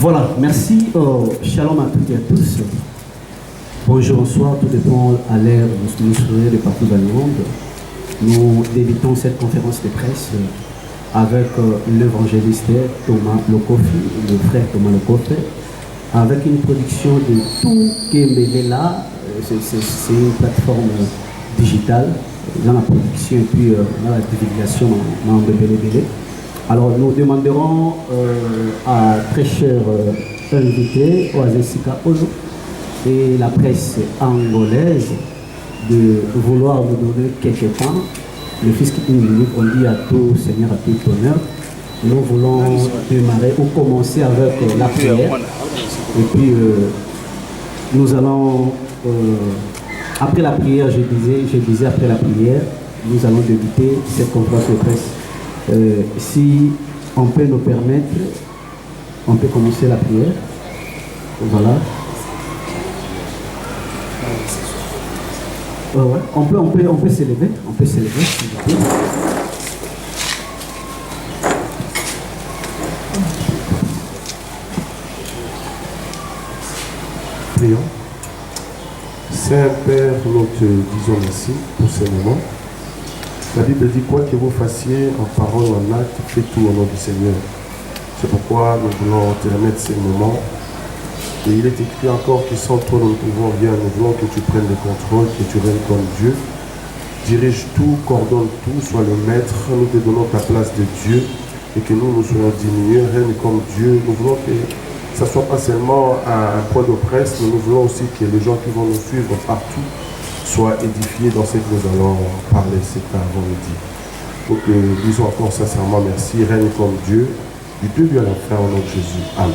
Voilà, merci. Shalom à toutes et à tous. Bonjour, bonsoir, tout dépend à l'ère où nous serons de partout dans le monde. Nous débutons cette conférence de presse avec l'évangéliste Thomas Lokofi, le frère Thomas Lokofi, avec une production de tout Kembelela. C'est une plateforme digitale dans la production et puis dans la divulgation dans le Bélé. Alors nous demanderons à très chers invités, Oazesika Ozo et la presse angolaise de vouloir nous donner quelques temps. Le fils qui nous dit, on dit à tout Seigneur, à tout honneur. Nous voulons démarrer ou commencer avec la prière. Et puis nous allons, après la prière, je disais après la prière, nous allons débuter cette conférence de presse. Si on peut nous permettre, on peut commencer la prière. Voilà. Ouais. On peut s'élever. On peut s'élever. Prions. Saint-Père, nous te disons merci pour ce moment. La Bible dit quoi que vous fassiez en parole ou en acte, faites tout au nom du Seigneur. C'est pourquoi nous voulons te remettre ces moments. Et il est écrit encore que sans toi nous ne pouvons rien. Nous voulons que tu prennes le contrôle, que tu règnes comme Dieu. Dirige tout, coordonne tout, sois le maître. Nous te donnons ta place de Dieu et que nous soyons diminués, règne comme Dieu. Nous voulons que ça ne soit pas seulement un point de presse, mais nous voulons aussi que les gens qui vont nous suivre partout soient édifiés dans ce que nous allons parler cet avant-midi. Donc disons encore sincèrement merci, règne comme Dieu, du début à la fin au nom de Jésus. Amen.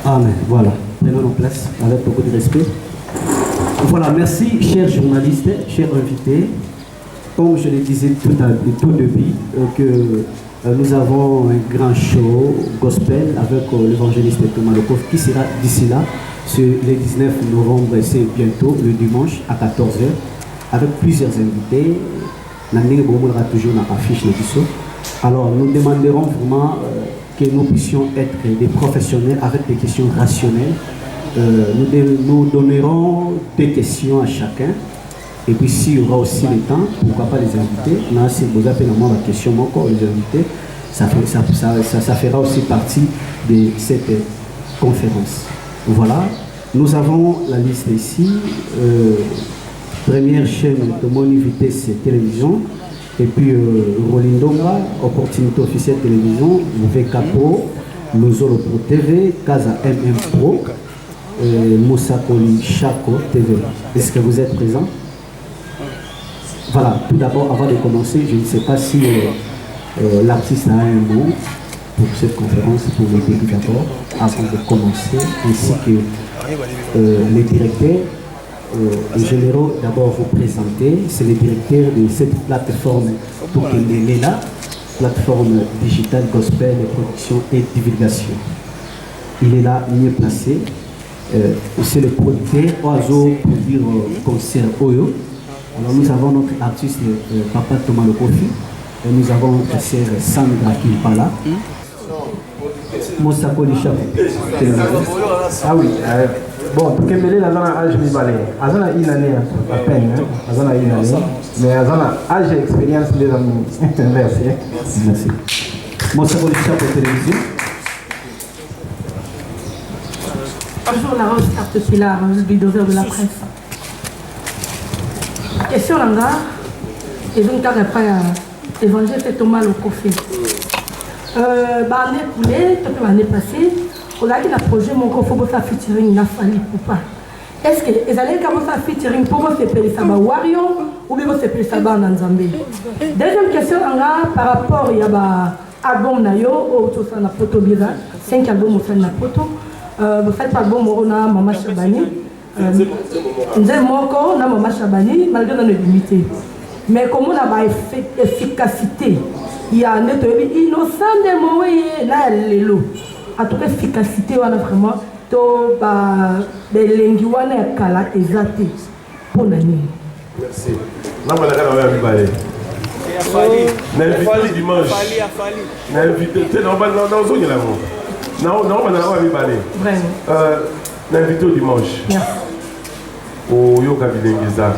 Amen. Voilà. Prenons nos places avec beaucoup de respect. Voilà, merci chers journalistes, chers invités. Comme je le disais tout début, que nous avons un grand show gospel avec l'évangéliste Thomas Lokofi qui sera d'ici là, le 19 novembre, c'est bientôt, le dimanche à 14h, avec plusieurs invités. Toujours dans l'affiche. Alors nous demanderons vraiment que nous puissions être des professionnels avec des questions rationnelles. Nous donnerons des questions à chacun. Et puis s'il y aura aussi le temps, pourquoi pas les invités. Là, si vous avez la question encore, les invités, ça fera aussi partie de cette conférence. Voilà, nous avons la liste ici. Première chaîne de Moni Vitesse Télévision. Et puis Rolindonga, Opportunité Officielle Télévision, VKPO, Lozolo Pro TV, Casa MM Pro, Moussakoli Chako TV. Est-ce que vous êtes présents? Voilà, tout d'abord, avant de commencer, je ne sais pas si l'artiste a un mot pour cette conférence, pour le début d'abord, avant de commencer, ainsi que les directeurs. Généraux, d'abord vous présenter, c'est le directeur de cette plateforme pour Léla, plateforme digitale gospel, production et divulgation. Il est là mieux placé. C'est le producteur Oiseau pour dire concert Oyo. Alors nous avons notre artiste Papa Thomas Lokofi et nous avons notre sœur Sandra qui est pas là. Moussako Licha. Ah oui. Bon, pour que Mélé a un âge libanais, il a une année à peine, il a une année, mais il a un âge d'expérience des amis. Merci. Merci. Moussako Licha pour télévision. Bonjour, la Rose Carte-Pilar, le bulldozer de la presse. Question Langa, et donc quand après évangile Thomas Lokofi. L'année coulée, l'année passée, on a dit le projet mon faut faire featuring n'a fallu ou pas. Est-ce que les années quand vous faites featuring pour vous faire payer ça Wario ou bien vous faire payer ça dans Zambie? Deuxième question Langa par rapport il y a album na yo ou tout ça na photo bien 5 albums au fait na photo. Vous faites pas bon Morona Mama Chabani. Nzé moko na Mama Chabani malgré nos limités. Mais comment on a efficacité? Il y a un autre innocent de moi là l'élo. En tout cas efficacité on a vraiment to ba belengi wana kala ezate pour l'année. Merci. Là on a quand même balé. N'invité dimanche. N'invité, c'est normal dans zone là. Non, on va aller. Vraiment. L'invité au dimanche. Merci. Au Yoga Bilengeza,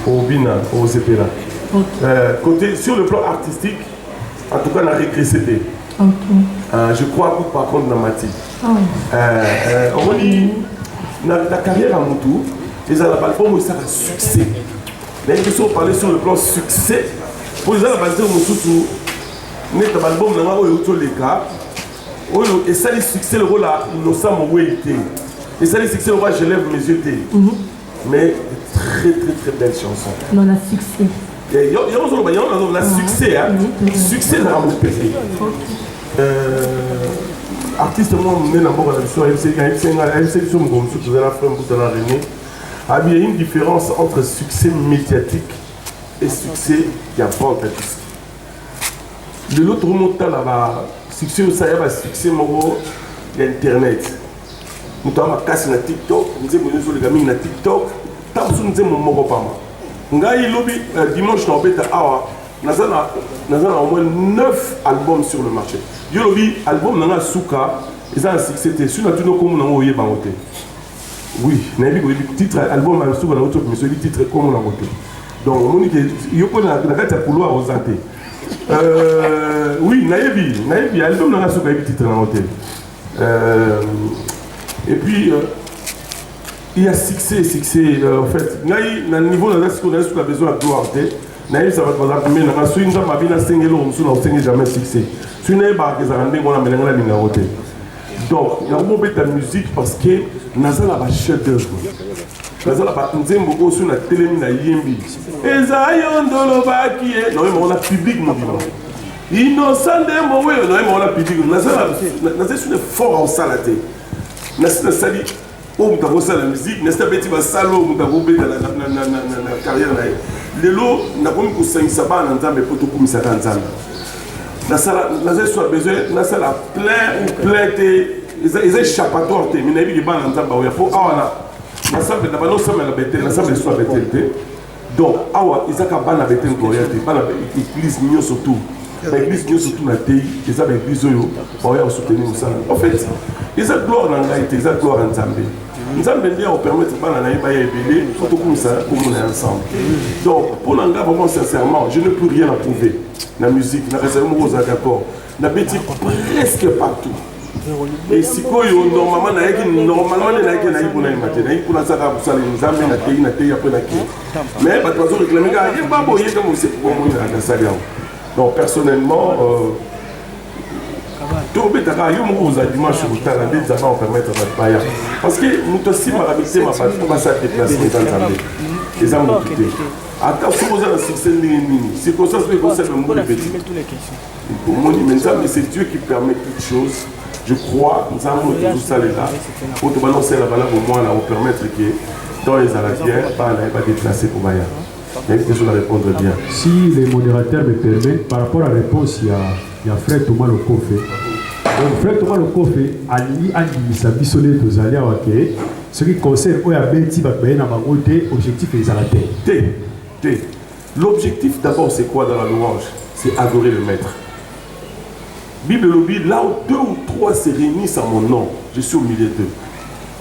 au Bina, au Zepela. Côté, sur le plan artistique, en tout cas, on a régressé. Je crois que par contre, dans Mati. On dit, la carrière à Moutou, les albums, ça a succès. Mais ils sont parlé sur le plan succès. Pour les albums, Moutou, les albums, on a eu les cas. Et ça, le succès, le rôle à Innocent Mouéité. Et ça, le succès, le rôle, je lève mes yeux. Mais très belle chanson. Non, la succès. Il y a un succès, hein. Succès dans mon pays. Artiste, moi, je suis d'abord à la mission, il y a une différence entre succès médiatique et succès qui a pas artistique. De l'autre côté, là-bas, succès, ça y a un succès, l'Internet. Nous avons cassé na TikTok, nous avons les gamins na TikTok, nous avons mon mot pas mal. Dimanche, nous avons au moins 9 albums sur le marché. Yolobi, album Nanga Souka, ils ont un succès. Si nous avons comme nous avons bangoté. Oui, nous avons un titre album Nanga Souka, nous avons un titre comme nous avons bangoté. Donc, nous avons un couloir aux antés. Oui, nous avons un album Nanga Souka, un titre bangoté. Et puis, il y a succès, en fait. Dans le niveau de ce qu'on a besoin de gloire, ça va par exemple, mais si on a bien enseigné l'homme, on n'a jamais succès. Si on a pas que ça rende, on a mené la ligne à côté. Donc, il y a un moment de musique parce que nous avons un chef d'œuvre. Nous avons un beaucoup sur la télé, na yembi. Et ça y est, on a public, nous disons. Innocent de moi, on a public. Nous avons un fort en salade. Nous avons on a fait la musique, nous avons fait la salon, nous avons fait la carrière. Les lots, nous avons fait la sabat en Nzambe pour tout comme ça en Nzambe. Nous avons besoin, nous avons plein de ils échappatoires, mais nous avons des bancs en Nzambe. Il faut nous avons donc, ils ont ban avec un goyat, ban avec l'église mieux surtout. L'église mieux surtout na tei, ils ont l'église oyo, pour soutenir nous ça. En fait, ils ont gloire en Gaïté, ils ont gloire en Nzambe. Nous avons bien permettre ban na yeba yebele, surtout comme ça, comme on est ensemble. Donc, pour l'anga vraiment sincèrement, je ne peux rien approuver. La musique, la réserve aux d'accord, la bêtise presque partout. Et si quoi normalement na yeki normalement na yeki na yipo na imate na yipo na saka busala Nzambe na tei après na ki. Mais ba tozo réclamer ga yeba boye comme c'est pour moi na sali. Donc personnellement tout le monde vous a dimanche sur le talent des avant permettre de baya parce que nous aussi marabité ma pas commencer à déplacer dans Nzambe. Les hommes quitté. Attends si vous avez un succès ni c'est pour ça que vous savez mon petit. Pour moi mais c'est Dieu qui permet toutes choses. Je crois, nous avons tout ça là, pour te balancer la valeur au moins là, pour permettre que dans les aladiens, pas déplacer pour Maya. Il y a quelque chose à répondre bien. Si les modérateurs me permettent, par rapport à la réponse, il y a Frère Thomas Lokofé. Donc, Frère Thomas Lokofé, Ali Andi Sabissolé, tous allés à Waké, ce qui concerne Oyabeti, objectif les aladiens. L'objectif d'abord, c'est quoi dans la louange? C'est adorer le maître. Bible lobby, là où 2 ou 3 se réunissent en mon nom, je suis au milieu d'eux.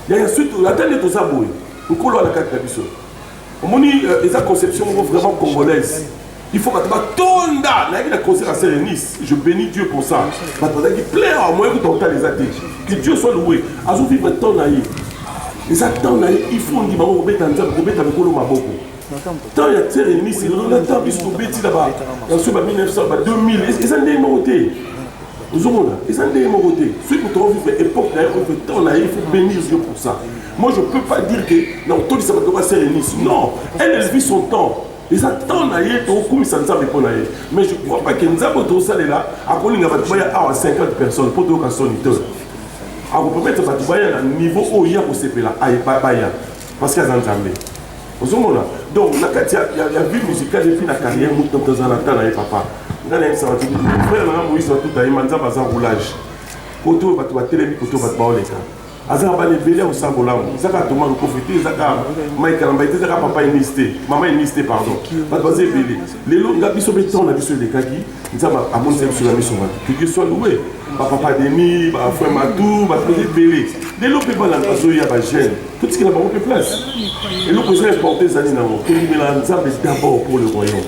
Il y a ensuite, attendez tout ça, on colle à la carte d'habitude. On dit, les conceptions vraiment congolaises. Il faut que tu tonda, la concert à se réunissent. Je bénis Dieu pour ça. Il plaît à moi que Dieu soit loué. À vous vivre ton naïf. Les attendent, il faut dire, on va avec le maboko. Tant il y a des réunissent, on attend puisqu'on bêtit là-bas. Ensuite, en 1900, 2000, ils ont des mots. Ils ont des mots. Ceux qui ont vécu l'époque, il faut bénir Dieu pour ça. Moi, je ne peux pas dire que non, tout ça va se réunir. Non, elle vit son temps. Ils attendent comme ça ne pour naïe. Mais je ne crois pas que nous avons tout ça là. Après, il y a 50 personnes pour tout le monde. On peut mettre un niveau où il y a pour ces pays-là. Parce qu'il y a un Nzambe. Donc, il y a vie musicale depuis la carrière, nous sommes dans un temps avec papa. Nous avons un frère, Moïse, tout à l'heure, il y a un roulage. Côté, il y a un télé, côté, il y a un Azaka ba lebele au sambolam. Zaka toma le profiter, zaka Mike Lambaite, zaka papa iniste, maman iniste pardon. Pas basé belé. Les lots nga biso beton na biso de kaki, nzama amon c'est sur la mission va. Que soit loué. Papa Demi, ba frère Matou, ba frère belé. Les lots pe ba la bazo ya ba jeune. Tout ce qui n'a pas de place. Et nous pouvons porter ça dans le que nous nzamba d'abord pour le royaume.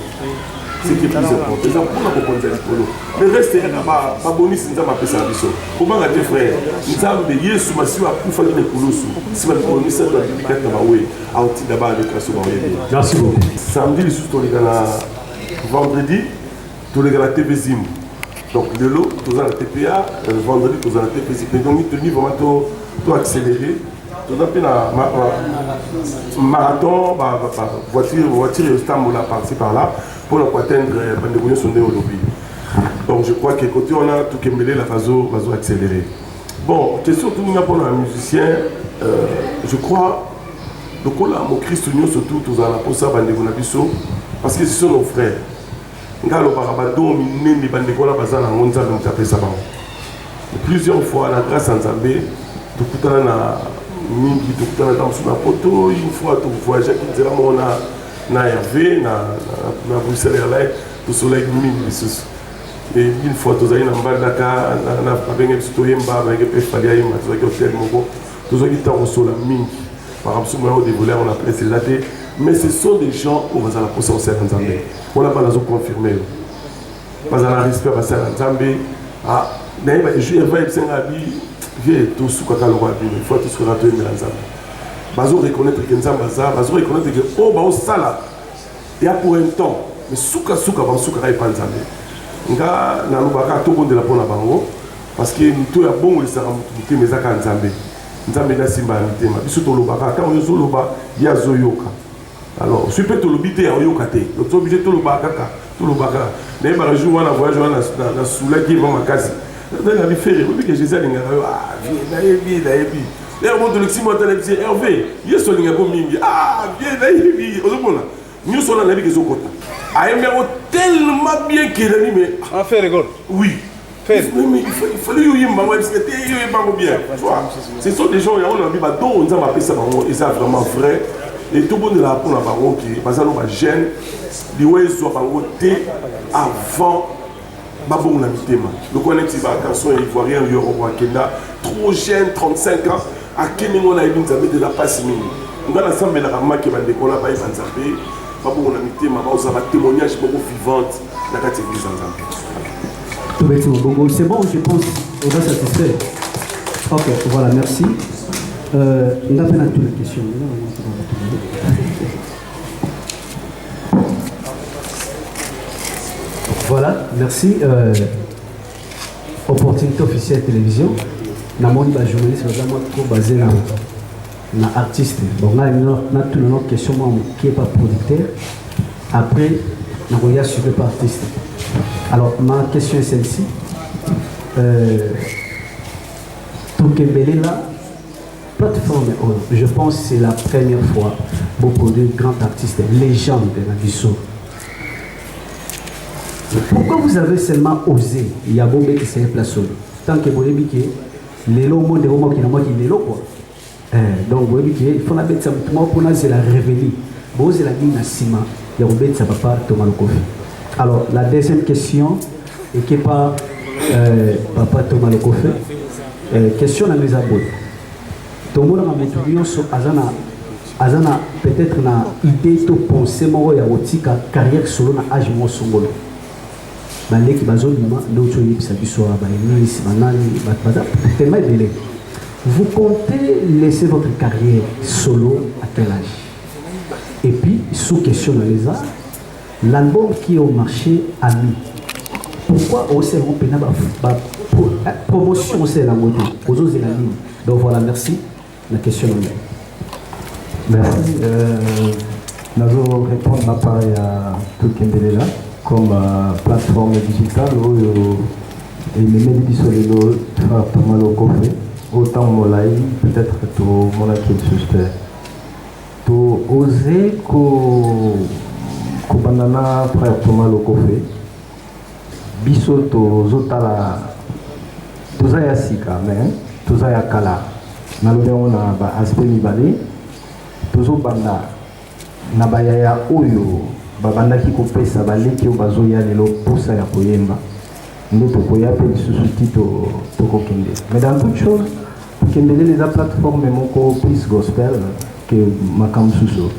C'est qui est plus important. Les enfants n'ont pas compris pour nous. Le reste, il n'y a pas bonus, il n'y a pas de service. Comment on a dit, frère, nous avons dit, Yesu, ma si on a pu faire des colossaux. Si on a bonus, ça doit être quelque chose à outil d'abord avec la soirée. Merci beaucoup. Samedi, tous les gars, vendredi, tous les gars, la TV Zim. Donc, le lot, tous la TPA, vendredi, tous la TV Zim. Donc, il tenait vraiment tout accéléré. Tout à fait, marathon, voiture et stam, par-ci par-là. Pour atteindre son lobby. Donc je crois que côté on a tout qui mêlé la vaso accéléré. Bon, question tout le monde pour un musicien, je crois donc on a mon Christ nous surtout tous à la pour ça parce que ce sont nos frères. Ngalo barabado minene bandeko la bazana ngonza donc taper ça. Plusieurs fois la grâce en Zambé, tout kutana na mingi tout kutana dans sur la photo, une fois tout voyage qui dira mon na Hervé, na Bruxelles Airlines, tout soleil mini et une fois tous allés dans Mbandaka, na avec un citoyen avec un Falia, avec un hôtel Mogo, tous allés dans le sol mini. Par exemple, on a des voleurs, on a pressé la tête, mais ce sont des gens où on va la pousser en serre en Zambie. On n'a pas la zone confirmée. Pas à la respect à serre en Zambie. Ah, d'ailleurs, je vais être un habit, viens tout sous quoi le roi, il faut tout ce qu'on a tué en Zambie. Bazo reconnaître que Nzambaza, bazo reconnaître que oh ba osala il y a pour un temps mais souka ba souka pas Nzambe nga na lubaka to bonde la pona bango parce que muto ya bongo le sara muto mais zaka Nzambe Nzambe na simba mitema biso to lubaka quand yo loba ya zoyoka alors super to lobite ya yoka te donc to obligé to lubaka to lubaka na ba jour wana voyage wana na soulaki ba makasi na bi faire oui que Jésus alinga ah bien na yebi d'ailleurs, mon Alexis m'a dit Hervé, il y a son mingi. Ah, bien, il nous sommes dans la vie que sont contents. Ah, mais tellement bien qu'il a dit, mais. Ah, fait rigole. Oui. Fait. Mais il fallait y avoir bien. Ce sont des gens qui ont envie de on a appelé ça, et ça vraiment vrai. Et tout le monde est là pour la baron qui est pas gêne. Les ouais, soit par côté avant. Babou la mitema. Donc on est petit garçon ivoirien, Kenya, trop jeune, 35 ans. À quel moment on a eu de la passe mini. On a ensemble la rama qui va décoller par Zambé. Babou la mitema, on a un témoignage beaucoup vivante dans la catégorie Zambé. C'est bon, je pense, on va satisfaire. Ok, voilà, merci. On a fait toutes les questions. Voilà, merci. Opportunité officielle télévision. Dans le monde journaliste, c'est vraiment trop basé dans l'artiste. Bon, là, on a tout le monde question qui n'est pas producteur. Après, on regarde sur le artiste. Alors, ma question est celle-ci. Toukembele là, plateforme, je pense que c'est la première fois beaucoup de grands artistes, légendes de la Bissau. Pourquoi vous avez seulement osé? Il y a Bombé qui s'est placé. Tant que vous avez dit que les lots monde qui n'a pas dit les lots quoi. Donc vous avez dit qu'il faut la bête ça pour c'est la révéler. Vous avez la dit na sima. Il y a Bombé ça papa Thomas Lokofi. Alors la deuxième question et qui pas papa Thomas Lokofi. Question à mes abonnés. Tout le monde a mis sur Azana peut-être na idée de penser moi ya otika carrière solo na âge mo songolo. Vous comptez laisser votre carrière solo à quel âge? Et puis, sous question de les arts, l'album qui est au marché a mis. Pourquoi on s'est rompu pour promotion c'est la moto, aux autres la ligne. Donc voilà, merci. La question est merci. Nous allons répondre à part à tout le monde là. Comme plateforme digitale où les médias sont les Thomas Lokofi autant molai peut-être que tout mon qui sustain to oser ko banana frère Thomas Lokofi biso to zotala tozaya sika mais tozaya kala on a aspect mibale toujours banda na bayaya oyo babanda ki kopesa baleki o bazoya lelo posa ya koyemba ndo tokoya pe lisusu tito tokokende. Mais dans toute chose tokendele les plateforme moko plus gospel que makam suso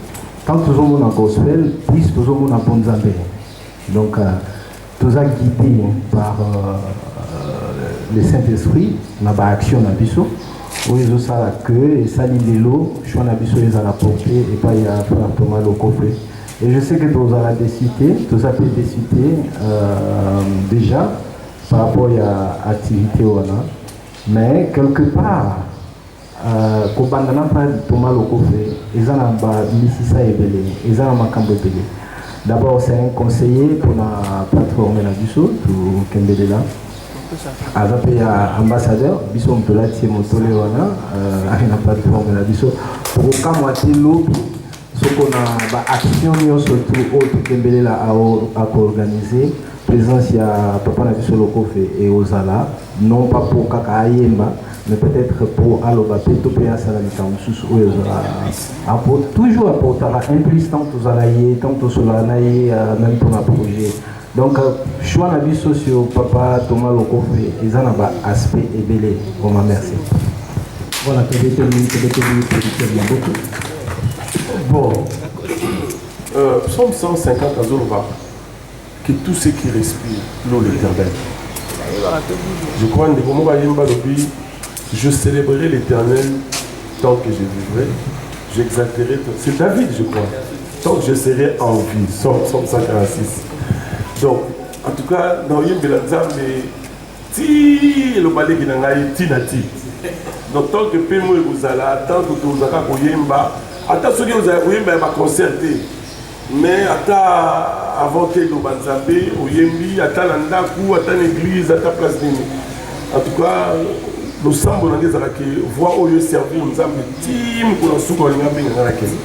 tant toujours mon gospel plus toujours mon bonzambe. Donc tous guidés par le Saint-Esprit na ba action na biso oyo ça que et ça lilo choix na biso les à la portée et pas y a frère Thomas Lokofe. Et je sais que tous à la décider, tous à peut décider déjà par rapport à l'activité wana, mais quelque part ko bandana pa Thomas Lokofe ezana ba misisa ebele ezana makambo ebele. D'abord c'est un conseiller pour la plateforme na biso to kembele là. Avec ambassadeur, biso mtola tie motole wana na plateforme na biso pour kamwati lobby soko na ba action nyonso tout autre kembele la à organiser présence ya papa na biso Lokofe et Ozala non pas pour kaka ayemba mais peut-être pour aloba peto pe asala likamsusu oyo toujours apporter un plus tant aux alaye tant aux solanaye même pour un projet. Donc, choix na biso sur papa Thomas Lokofe, ils en ont un aspect ébélé. Merci. Voilà, tu as déterminé beaucoup. Bon, Psaume 150 à Zorba, que tout ce qui respire, l'eau l'éternel. Je crois que je célébrerai l'éternel tant que je vivrai. J'exalterai. C'est David, je crois. Tant que je serai en vie. Psaume 146. Donc, en tout cas, dans Yembela Nzambe, ti le balai qui n'a ti nati. Donc, tant que Pemo et Bouzala, tant que Touzaka Koyemba, attends ceux qui vous avez Koyemba, va concerter. Mais attends, avant que le Banzambe, Oyembi, attends l'Andakou, attends l'église, attends place d'Émi. En tout cas, nous sommes dans des arrêts, voir où il servir Nzambe, tim, pour la soupe, on a bien dans la caisse.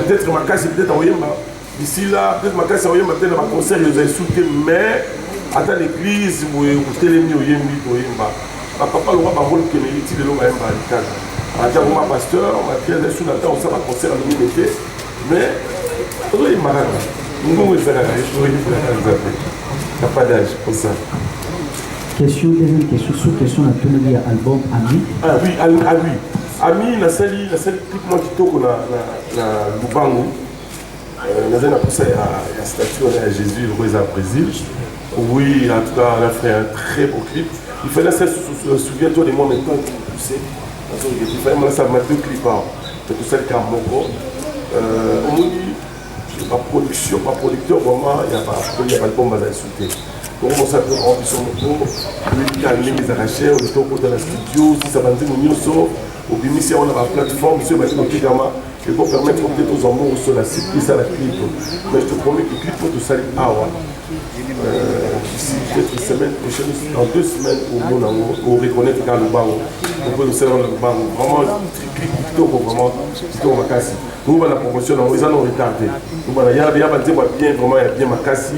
Peut-être ma casse, peut-être en Oyemba. D'ici là, peut-être ma casse à Oyemba, peut-être ma concert, ils ont insulté, mais attends l'église, vous télémi Oyembi, Oyemba. Papa, le roi, va voler que mérite de l'eau, Oyemba, attends, mon pasteur, ma pierre, sous la terre, on s'en va concert à l'unité, mais il m'a dit, nous nous avons pas d'âge pour ça. Question, deuxième question, sous-question, on a tout le album Ami. Ah oui, oui. Ami, la salle clip moi qui tourne na Lubango. Nous avons appris ça à la statue à Jésus, le roi au Brésil. Oui, en tout cas, on a fait un très beau clip. Il fallait ça, souviens-toi de moi maintenant, tu sais. Il fallait me ça deux clips. C'est tout ça le cas Moko. Au moins, pas production, pas producteur, vraiment, il n'y a pas de bombe à insulter. Donc on s'appelle en plus moto, lui qui a mis les arrachés, on est au côté de la studio, si ça va dire nous sommes, au Bimisi on a la plateforme, monsieur Mathieu Kigama, et pour permettre peut-être aux amours sur la surprise à la clip. Mais je te promets que le clip pour tout ça, d'ici peut-être une semaine prochaine, dans 2 semaines, on reconnaître quand le banc, on peut nous servir le banc, vraiment, clip plutôt vraiment, plutôt ma casse. Nous, la promotion, ils en ont retardé. Il y a bien vraiment, il y a bien ma casse.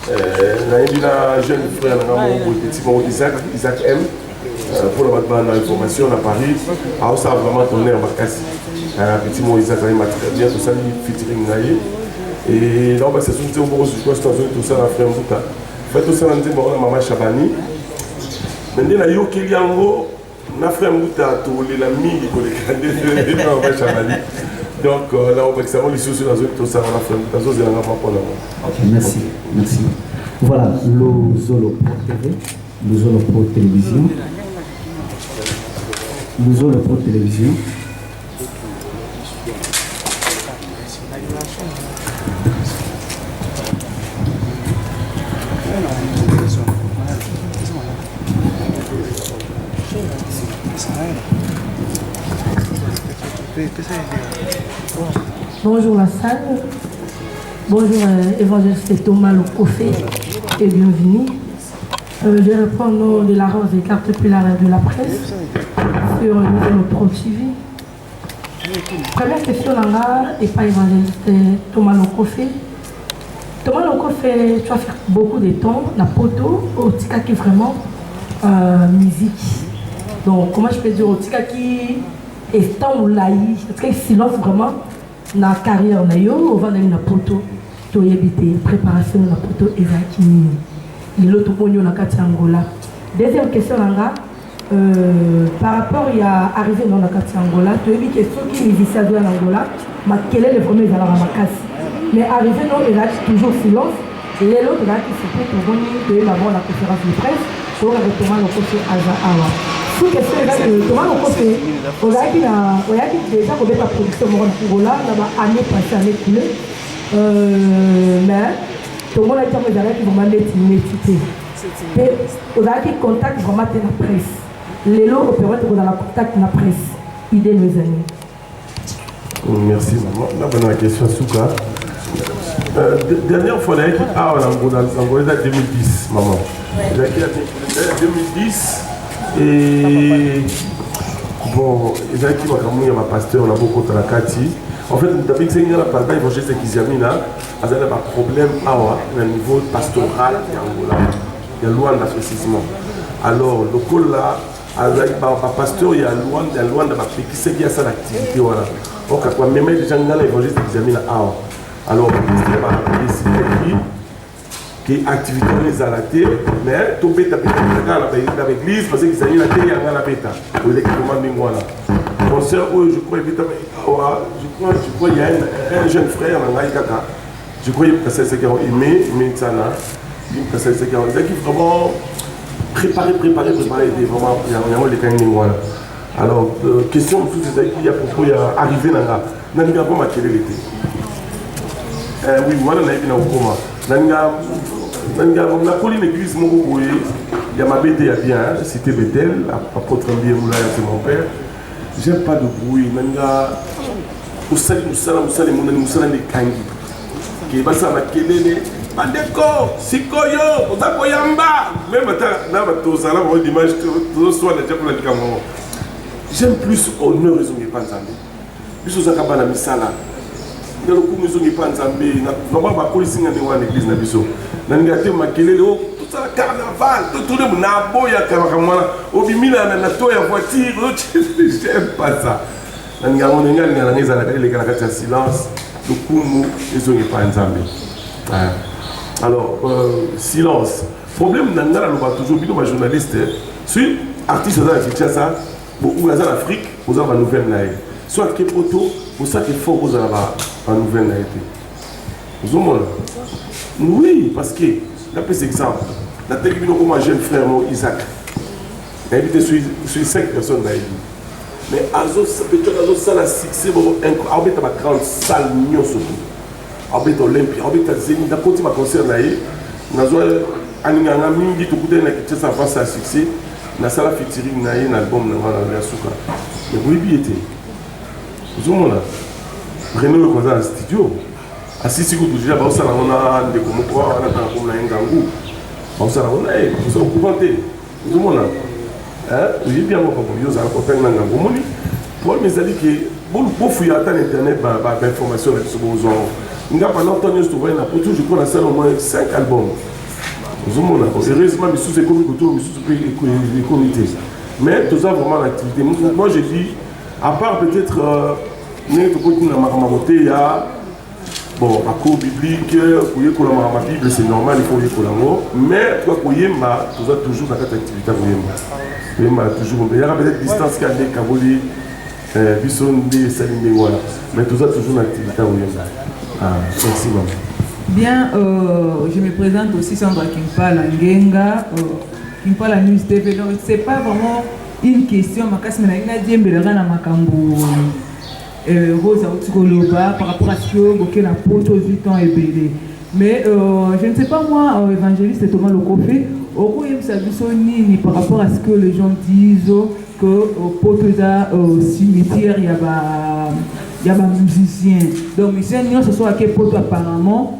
Un jeune frère, Isaac M, pour la information à Paris, ça a vraiment tourné en Bakassi. Petit mot Isaac M a très bien tout ça, featuring Naïe. Et là, c'est tout ça, la frère Mouta. Fait tout ça, on dit, maman Chabani. Maintenant, il y a Kiliango, ma frère Mouta, tout l'ami, il y a Chabani. Donc là, on va examiner les sous la zone, tout ça, on a fait un peu de temps. Merci, merci. Voilà, le Zolo Pro TV, le Zolo Pro Télévision. Le Zolo Pro Télévision. Bonjour la salle, bonjour évangéliste Thomas Lokofe et bienvenue. Je reprends le nom de la rose des cartes pulaires de la presse sur le Pro TV. Première question là et pas évangéliste Thomas Lokofe. Thomas Lokofe, tu as fait beaucoup de temps, la poteau, au tika qui vraiment musique. Donc, comment je peux dire, tu sais, qui est temps ou laï, tu sais, silence vraiment, dans la carrière, on va dans une poto, tu as évité, préparation de la poto, et il y a l'autre monde, on a quatre Angola. Deuxième question, par rapport à arriver dans la quatre Angola, tu as dit que ceux qui musiciens en Angola, quel est le premier à la macasse. Mais arrivé dans il a toujours silence, et l'autre là qui se fait pour venir avant la conférence de presse, pour retourner au côté Awa. Sous question là que Thomas au côté, on a dit déjà qu'on fait la production en Angola, là-bas année passée, année coulée, mais tout le monde a dit que j'allais vraiment mettre une équité. Et on a dit contact vraiment de la presse. Les lots opérateurs dans la contact de la presse. Idée mes amis. Merci maman. La bonne question Souka. Dernière fois, on a été en Angola 2010, maman. J'ai été en 2010 et bon, j'ai été ma pasteur, on a beaucoup de la Kati. En fait, depuis que c'est une partie évangéliste qui s'est mis là, il y a un problème au niveau pastoral en Angola. Il y a loin d'association. Alors, le col là, avec le pasteur, il y a loin de ma qui c'est qui a cette activité. Donc, quand même les gens dans l'évangéliste qui s'est mis là, alors, il décidé que l'activité est arrêtée, mais tout le monde dans l'église parce qu'ils ont la télé à la bêta. Vous avez commandé moi là. Concert où je crois qu'il y a un jeune frère dans Naïkaka. Je crois que c'est ce qu'ils ont aimé, ça là. C'est ce qu'ils ont vraiment préparé, vraiment, il y a les canins. Alors, question c'est qu'il y a pourquoi il y a arrivé dans la. Dans le Gabon, quelle était? Oui, voilà, il y a un coma. Dans la colline église, il y a ma bête, il y a bien, cité Bethel, apôtre Mbié Moulaya, c'est mon père. J'aime pas de bruit. Où ça les kangi. Qui va ça, ma kelele. Bandeko, Sikoyo, Otakoyamba. Même à dimanche, tout soir, les gens qui ont j'aime plus honneur, ils ont pas entendu. Plus aux Akabana Misala. Dans le coup, nous n'avons pas ensemble. Nous n'avons pas police dans l'église. Nous avons gâté ma kelele. Tout ça, carnaval. Tout le monde a beau, il y a carnaval. Au bimila, on a toit à voiture. J'aime pas ça. Nous avons les silence. Le coup, nous n'avons pas ensemble. Alors, silence. Problème, nous avons toujours vu comme journaliste. Si artiste dans la Kinshasa, ou dans l'Afrique, vous avez une nouvelle naïve. Soit que poto, ou ça qui est fort, vous avez une nouvelle naïve. Vous avez oui, parce que, là, par exemple, la technique comme un jeune frère, Isaac, il a invité sur 5 personnes naïves. Mais Azo, ça a succès, il y a 40 salles, il y a Olympia, il y a Zénith, il y a un concert naïve. Il y a un mingi tout côté qui ça va ça succès. Na sala featuring na un album na la souka. Mais oui bien été. Vous avez Renaud dans le studio. Assis si vous déjà ba ça on a des comme quoi on a comme na ngangu. Ba ça on a vous avez occupé. Vous avez oui bien moi comme yo ça ko na ngangu moni. Pour mes amis qui bon fouiller à internet ba information là sur besoin. Nga pendant Antonio Stouvain na pour tout je connais ça au moins 5 albums. Heureusement, je suis les comités. Mais tout ça, vraiment, l'activité. Moi, je dis, à part peut-être, il y a bon, un cours biblique, la Bible, c'est normal, il faut y aller. Mais, toi, tu as toujours dans cette activité. Il y a peut-être distance qui a des Kaboli, Bissonde, Salim, voilà. Mais tout ça, toujours dans l'activité. Merci, maman. Bien, je me présente aussi Sandra Kimpala Ngenga, Kimpala News TV. Donc, ce n'est pas vraiment une question, Rosa Otukoloba par rapport à ce que la poto 8 ans est belé. Mais je ne sais pas, moi, évangéliste Thomas Lokofé, par rapport à ce que les gens disent que Potoza cimetière, il y a des musiciens. Donc, musiciens, ce soit à quel poto apparemment.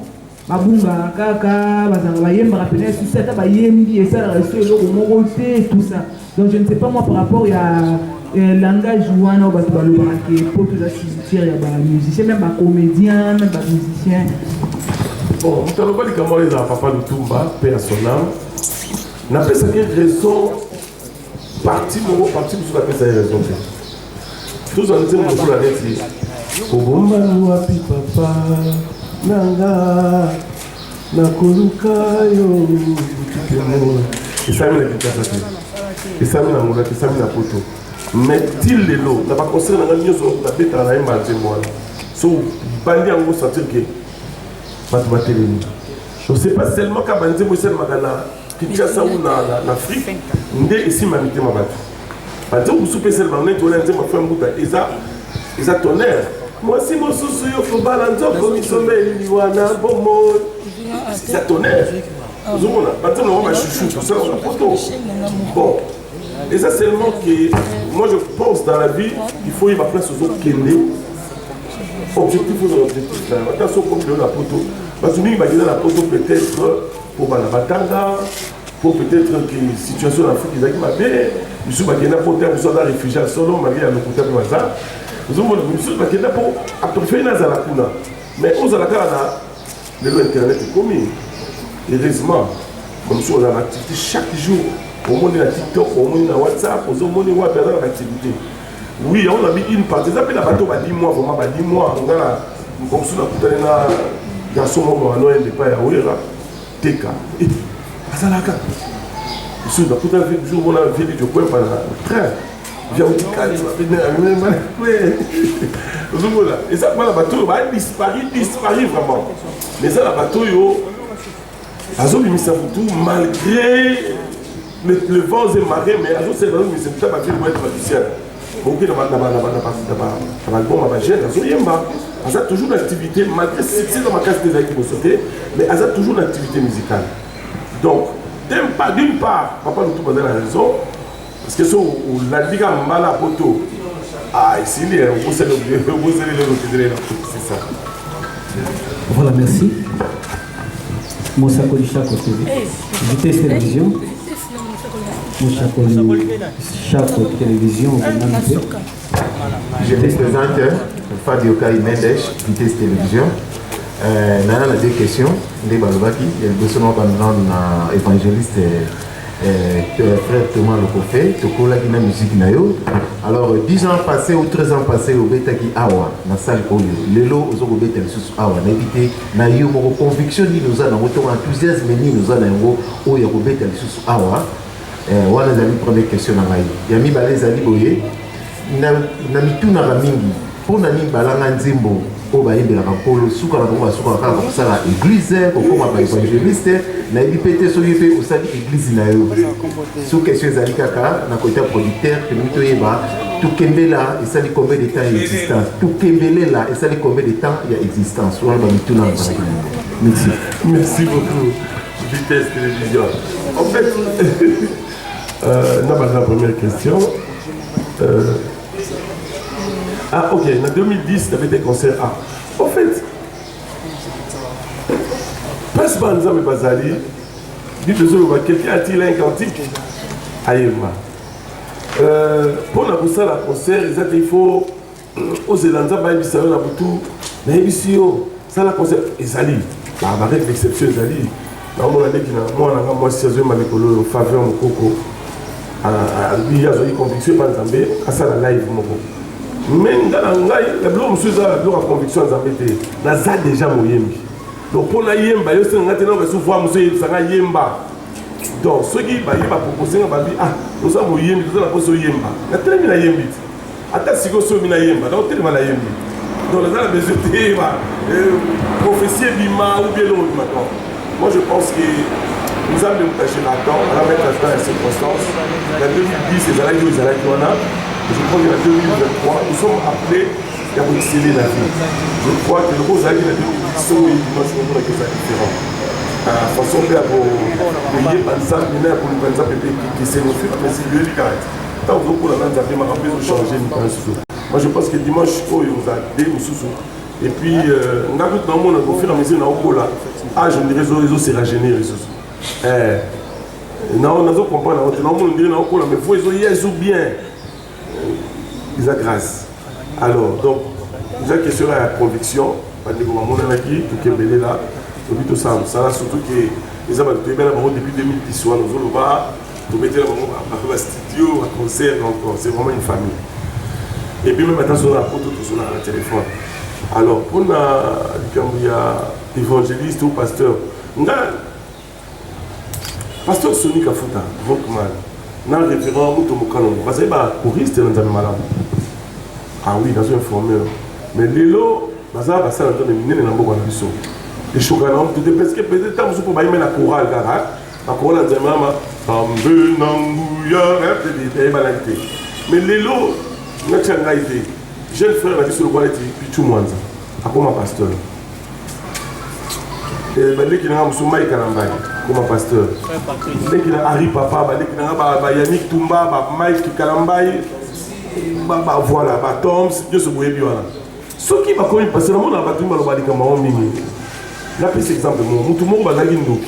Babunga, Kaka, Bazarbayem, Rappeler, Susata, Bayembi, et ça, tout ça. Donc je ne sais pas moi par rapport à langage jouana ou Batoubalobaraké, pour tout ça, il y a des musiciens, même des comédiens, même des musiciens. Bon, je ne sais pas comment les papa de Toumba, paix à son âme. N'a pas cette raison parti vous appelez ça raison. Tous en disant que vous l'avez dit. Obomba wapi papa nanga nakoluka yo et ça me et ça me namola et ça me napoto mais til lelo na ba conseil na nganyo so na beta na yemba nzembo so bandi ango sentir que pas de télé. Je sais pas seulement qu'à Banzemo c'est magana Kinshasa ou na Afrique ndé ici mamité ma batu. Banzemo vous soupez seulement net on a nzema fait mbuta eza tonnerre. Moi si mon souci yo faut balanzo comme ils sont belles liwana bomo c'est tonnerre. Vous voyez Banzemo on va chouchou tout ça on a photo. Bon et ça seulement que moi je pense dans la vie il faut y avoir place aux autres kende. Objectif ou objectif attention comme de la photo. Parce que nous, il la photo peut-être pour la Batanga, pour peut-être que la situation en Afrique est ma belle. Nous sommes pour des réfugiés solo, malgré le côté de Mazar. Nous sommes pour faire la Kuna. Mais aux Alakana, l'Internet est commis. Heureusement, comme nous sommes en activité chaque jour, au moins la TikTok, au moins la WhatsApp, au moins la activité. Oui, on a mis une partie. Ça fait la bateau, 10 mois, vraiment 10 mois. On a comme ça, on a dans ce moment, on a un départ à Ouera, Teka, et Azalaka. Monsieur, dans tout un jour, on a vu du point par le train. J'ai dit, et ça, le bateau va disparaître vraiment. Mais ça, le bateau, malgré le vent et marée, mais c'est le bateau qui va être du ciel. Ok, elle a toujours l'activité, malgré c'est dans ma case des actifs sauter, mais elle a toujours l'activité musicale. Donc, d'une part, papa nous tout la raison, parce que si on l'a dit à Mala Poto, ici, vous savez c'est ça. Voilà, merci. Moussa Kolisha TV, Vitesse Télévision. Chaque télévision, je me présente Fabio Kai Mendes, Vitesse Télévision. Nana a deux questions. Il y a besoin d'un évangéliste frère Thomas Lokofé, Tokola qui na musique nayo. Alors 10 ans passés ou 13 ans passés au beta qui awa na salle oyo. Lelo ozo ko beta lisusu awa na éviter na yo mo conviction ni nous a na moto enthousiasme ni nous a na ngo oyo ko beta lisusu awa. Wana zali première question na ngai. Ya mi balezali boye na mituna ba mingi. Pona ni balanga nzimbo o ba yembela ka polo suka na ko suka ka ko sala église ko koma ba évangéliste na ibipete so yepe o sali église na yo. Sous question zali kaka na côté producteur que mito yeba tout kembela et sali combien de temps existence. Tout kembele là et sali combien de temps il y a existence. Wana ba mituna ba. Merci. Merci beaucoup. Vitesse Télévision. En fait, la première question. Ok, en 2010, il y avait des concerts. En fait, passe par nous, mais Bazali, quelqu'un a-t-il un cantique à Yéma. Pour la boussole à concert, il faut aux Zélandais, il y a un boutou, mais il y a un concert, Ezali, avec l'exception Ezali. Moi, si je suis en faveur de Coco, il y a une conviction par Zambé, à ça la live. Mais la blonde suis la conviction Zambé, la za déjà moyembi. Donc pour la yemba, il y a un souvent monsieur Sanga yemba. Donc ceux qui va proposer nous sommes yembi, nous allons poser yemba. La télé la yembi. Attends si vous sommes yemba, donc télé la yembi. Donc la besoin prophétie bima ou bien l'autre maintenant. Moi je pense que nous avons détaché là-dedans, on va mettre dans les circonstances. En 2010, c'est Zalaki ou Zalaki Wana. Je crois qu'en 2023, nous sommes appelés à exceller la vie. Je crois que le gros Zalaki de 2010, c'est dimanche que c'est différent. Façon de payer par exemple, pour nous par exemple, qui c'est nos filles, mais c'est lui qui arrête. Tant que vous avez changé, moi je pense que dimanche, il y a des sous. Et puis, on a vu dans le monde, au fur et à mesure, on a je me dirais, les réseaux c'est régénéré. Non, on a compris, on dirait, mais vous, ils ont bien. Ils ont grâce. Alors, donc, déjà, question à la conviction, pas de moment, on a dit, tout est belé là, ça surtout que les hommes depuis 2010, nous avons tout mettez un studio, un concert, donc c'est vraiment une famille. Et puis même maintenant, on a un téléphone. Alors, on a évangéliste ou pasteur. Pasteur Sonic Afuta, Vokman, dans le référent Moutomokano, parce que c'est un choriste dans un malade. Ah oui, dans un formeur. Mais l'élo, c'est un bassin dans le mine dans le biso. Les chocanants, tout est parce que peut-être que vous pouvez mettre la chorale, la chorale dans un maman, Tambe Nangouya, des banalités. Mais l'élo, notre changaïté, jeune frère a dit sur le qualité, puis tout le monde, à comme un pasteur. Et ben, qui n'a pas Soumai Kalambaye, comme un pasteur. Dès qu'il a Harry Papa, dès qu'il a Yannick Toumba, Mike Kalambaye, voilà, Toms, Dieu se bouille bien. Ce qui va comme parce que le monde a battu mal au bali comme un mini. Là, puis c'est exemple, tout le monde va gagner donc.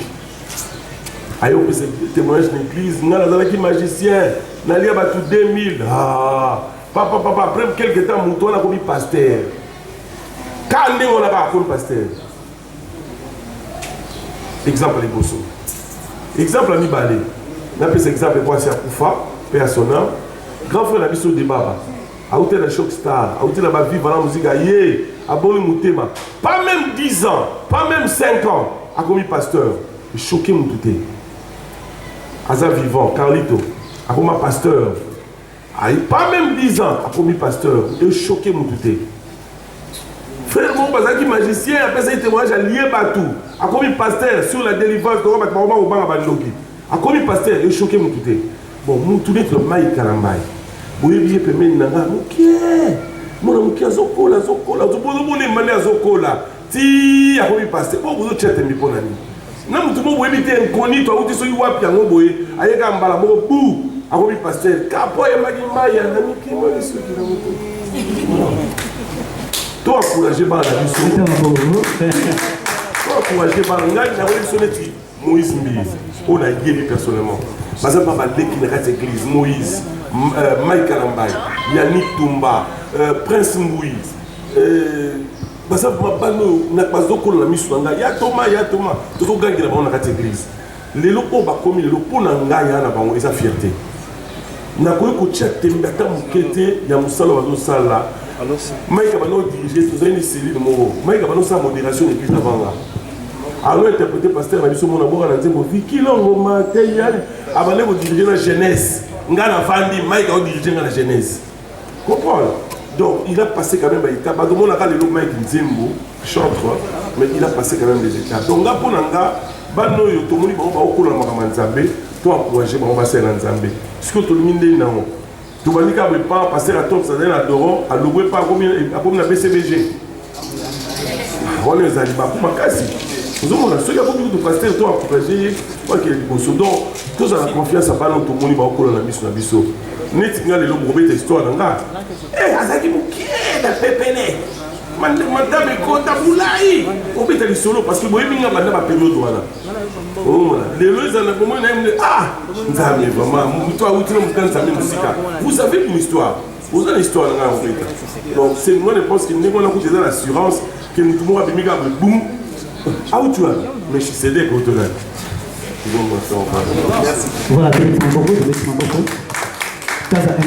Aïe, on peut se témoigner de l'église, on a des magiciens, on a battu 2000. Ah, papa, après quelques temps, on a commis pasteur. Quand on a pas comme pasteur. Exemple les Bosso. Exemple à Nibale. On appelle cet exemple quoi c'est à Koufa, paix à son âme. Grand frère Nabiso de Baba. A outé la Shock Star, a outé la vivre dans la musique aïe, a bon Moutema. Pas même 10 ans, pas même 5 ans, a commis pasteur. Il choqué Moutouté. Aza vivant, Carlito, a commis pasteur. Pas même 10 ans, a commis pasteur. Il choqué Moutouté. Frère mon bazaki magicien, après ça il témoignage à lié Batou. A commis pasteur sur la délivrance de Robert Maroba au Banga Balogi. A commis pasteur, il choqué Moutouté. Bon, Moutouté le maï Kalambaye. Vous voyez, que maintenant, Mouké, Zokola, Zokola, ti, a commis pasteur. Bon, vous êtes un peu nani. Non, tout le monde vous éviter inconnu, toi, vous êtes sur Wapi, à Moboé, à Yagambala, Bou, a commis pasteur. Capo, et Magimaya, Nami, qui m'a dit ce qui m'a dit. Toi, encouragé par la vie. Toi, encouragé par la vie. Moïse Mbili, on a guéri personnellement. Par exemple, papa, dès qu'il reste église, Moïse, Mike Kalambaye, Yannick Toumba, Prince Mboui. Par exemple, papa, on n'a pas de quoi la mission. Il y a Thomas, tout le monde qui a reste église. Les locaux, comme les locaux, on a sa fierté. On a connu que chaque thème, il y a un salon là. Mike a dirigé, tout ça, une série de mots. Mike a sa modération d'église avant là. Alors, interprété pasteur, on a dit que mon amour a dit que l'on a dirigé la jeunesse. On a dirigé la jeunesse. Comprends? Donc, il a passé quand même des étapes. Tout le monde a dit que Mike Nzembo chante, mais il a passé quand même des étapes. Donc, là, pour Nanga, tout le monde a encouragé Nzambe. Ce que tout le monde a dit, tout le monde a dit que passer à Tom Sadel à Doron, à louer pas comme la BCBG. On les a dit, pour ma casse. Nous avons ceux qui ont beaucoup de pasteurs, toi, encouragé, quoi qu'il y ait des bosses. Donc, tous ont la confiance à parler de tout le monde, ils vont la mission à Bisso. Net, il y a les lobes, ils histoire dans la. Eh, Azaki Mouké, la pépéné. Madame est contre Moulaï. On peut aller solo parce que vous avez mis la période. Les lois, ils ont moment, ah, Nzamé, vraiment, toi, vous avez une histoire. Vous avez une histoire dans la fait. Donc, c'est moi, je pense qu'il n'y a pas l'assurance que nous tout le monde a mis un boum. Ah où tu vas? Mais je suis cédé pour te donner. Voilà, merci beaucoup. Kaza M.